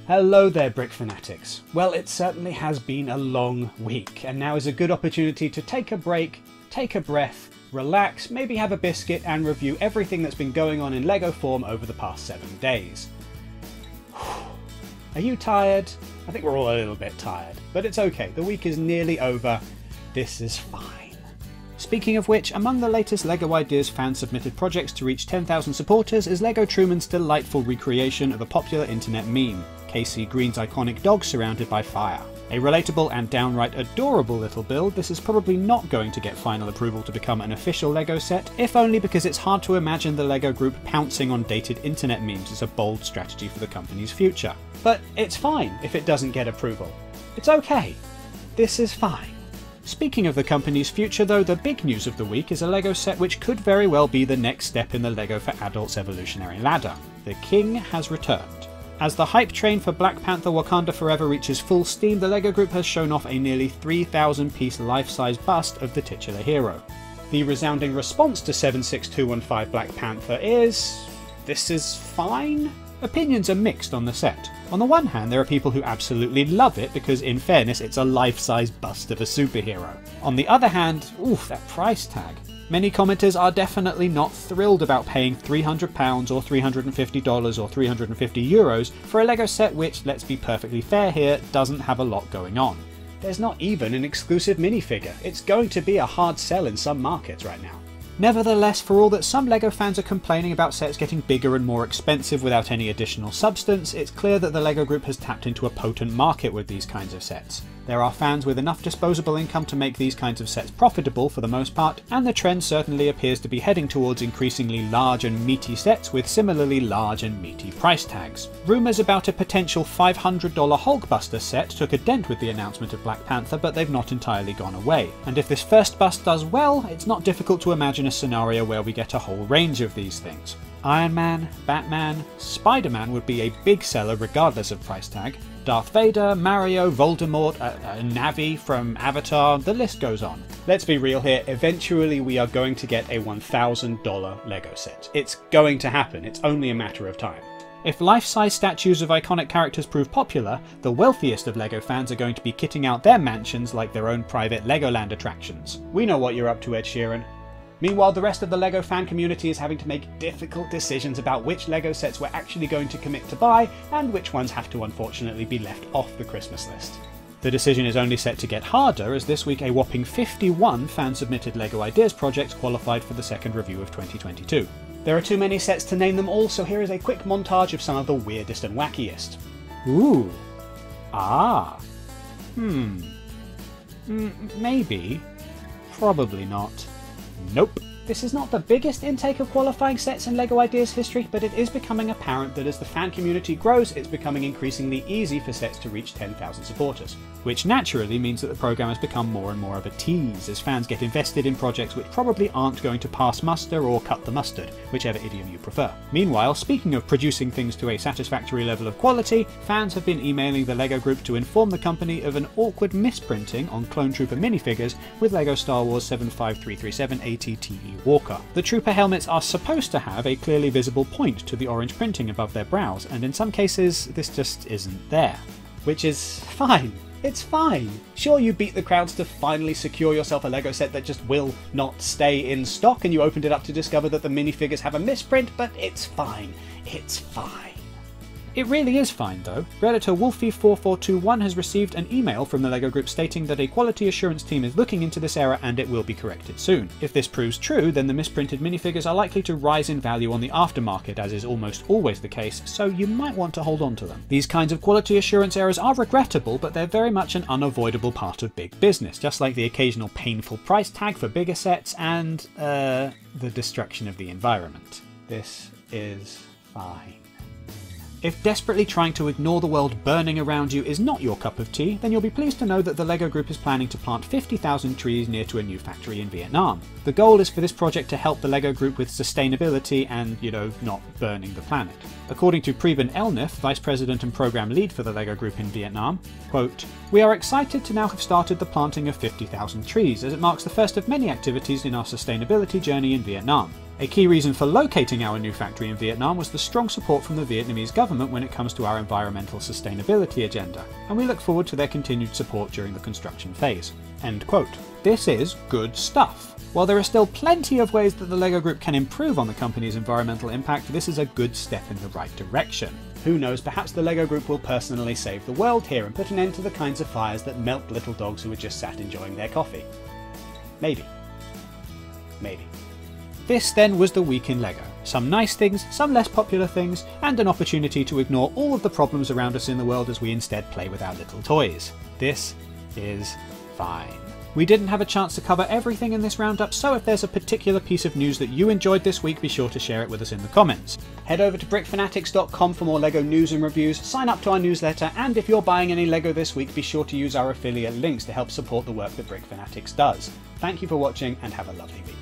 Hello there, Brick Fanatics. Well, it certainly has been a long week, and now is a good opportunity to take a break, take a breath, relax, maybe have a biscuit, and review everything that's been going on in LEGO form over the past 7 days. Are you tired? I think we're all a little bit tired, but it's okay. The week is nearly over. This is fine. Speaking of which, among the latest LEGO Ideas fan-submitted projects to reach 10,000 supporters is LEGO Truman's delightful recreation of a popular internet meme, KC Green's iconic dog surrounded by fire. A relatable and downright adorable little build, this is probably not going to get final approval to become an official LEGO set, if only because it's hard to imagine the LEGO Group pouncing on dated internet memes as a bold strategy for the company's future. But it's fine if it doesn't get approval. It's okay. This is fine. Speaking of the company's future though, the big news of the week is a LEGO set which could very well be the next step in the LEGO for Adults evolutionary ladder. The King has returned. As the hype train for Black Panther Wakanda Forever reaches full steam, the LEGO Group has shown off a nearly 3,000 piece life-size bust of the titular hero. The resounding response to 76215 Black Panther is... this is fine? Opinions are mixed on the set. On the one hand, there are people who absolutely love it because, in fairness, it's a life-size bust of a superhero. On the other hand, oof, that price tag. Many commenters are definitely not thrilled about paying £300 or $350 or €350 for a LEGO set which, let's be perfectly fair here, doesn't have a lot going on. There's not even an exclusive minifigure. It's going to be a hard sell in some markets right now. Nevertheless, for all that some LEGO fans are complaining about sets getting bigger and more expensive without any additional substance, it's clear that the LEGO Group has tapped into a potent market with these kinds of sets. There are fans with enough disposable income to make these kinds of sets profitable for the most part, and the trend certainly appears to be heading towards increasingly large and meaty sets with similarly large and meaty price tags. Rumours about a potential $500 Hulkbuster set took a dent with the announcement of Black Panther, but they've not entirely gone away. And if this first bust does well, it's not difficult to imagine a scenario where we get a whole range of these things. Iron Man, Batman, Spider-Man would be a big seller regardless of price tag. Darth Vader, Mario, Voldemort, Navi from Avatar, the list goes on. Let's be real here, eventually we are going to get a $1,000 LEGO set. It's going to happen, it's only a matter of time. If life-size statues of iconic characters prove popular, the wealthiest of LEGO fans are going to be kitting out their mansions like their own private Legoland attractions. We know what you're up to, Ed Sheeran. Meanwhile, the rest of the LEGO fan community is having to make difficult decisions about which LEGO sets we're actually going to commit to buy, and which ones have to unfortunately be left off the Christmas list. The decision is only set to get harder, as this week a whopping 51 fan-submitted LEGO Ideas projects qualified for the second review of 2022. There are too many sets to name them all, so here is a quick montage of some of the weirdest and wackiest. Ooh. Ah. Maybe. Probably not. Nope. This is not the biggest intake of qualifying sets in LEGO Ideas history, but it is becoming apparent that as the fan community grows, it's becoming increasingly easy for sets to reach 10,000 supporters. Which naturally means that the program has become more and more of a tease, as fans get invested in projects which probably aren't going to pass muster or cut the mustard, whichever idiom you prefer. Meanwhile, speaking of producing things to a satisfactory level of quality, fans have been emailing the LEGO Group to inform the company of an awkward misprinting on Clone Trooper minifigures with LEGO Star Wars 75337 ATTE Walker. The Trooper helmets are supposed to have a clearly visible point to the orange printing above their brows, and in some cases this just isn't there. Which is fine. It's fine. Sure, you beat the crowds to finally secure yourself a LEGO set that just will not stay in stock, and you opened it up to discover that the minifigures have a misprint, but it's fine. It's fine. It really is fine though. Redditor Wolfie4421 has received an email from the LEGO Group stating that a quality assurance team is looking into this error and it will be corrected soon. If this proves true, then the misprinted minifigures are likely to rise in value on the aftermarket, as is almost always the case, so you might want to hold on to them. These kinds of quality assurance errors are regrettable, but they're very much an unavoidable part of big business, just like the occasional painful price tag for bigger sets and, the destruction of the environment. This is fine. If desperately trying to ignore the world burning around you is not your cup of tea, then you'll be pleased to know that the LEGO Group is planning to plant 50,000 trees near to a new factory in Vietnam. The goal is for this project to help the LEGO Group with sustainability and, not burning the planet. According to Preben Elnif, Vice President and Program Lead for the LEGO Group in Vietnam, quote, "We are excited to now have started the planting of 50,000 trees, as it marks the first of many activities in our sustainability journey in Vietnam. A key reason for locating our new factory in Vietnam was the strong support from the Vietnamese government when it comes to our environmental sustainability agenda, and we look forward to their continued support during the construction phase." End quote. This is good stuff. While there are still plenty of ways that the LEGO Group can improve on the company's environmental impact, this is a good step in the right direction. Who knows, perhaps the LEGO Group will personally save the world here and put an end to the kinds of fires that melt little dogs who are just sat enjoying their coffee. Maybe. Maybe. This then was the week in LEGO. Some nice things, some less popular things, and an opportunity to ignore all of the problems around us in the world as we instead play with our little toys. This is fine. We didn't have a chance to cover everything in this roundup, so if there's a particular piece of news that you enjoyed this week, be sure to share it with us in the comments. Head over to brickfanatics.com for more LEGO news and reviews, sign up to our newsletter, and if you're buying any LEGO this week, be sure to use our affiliate links to help support the work that Brick Fanatics does. Thank you for watching and have a lovely week.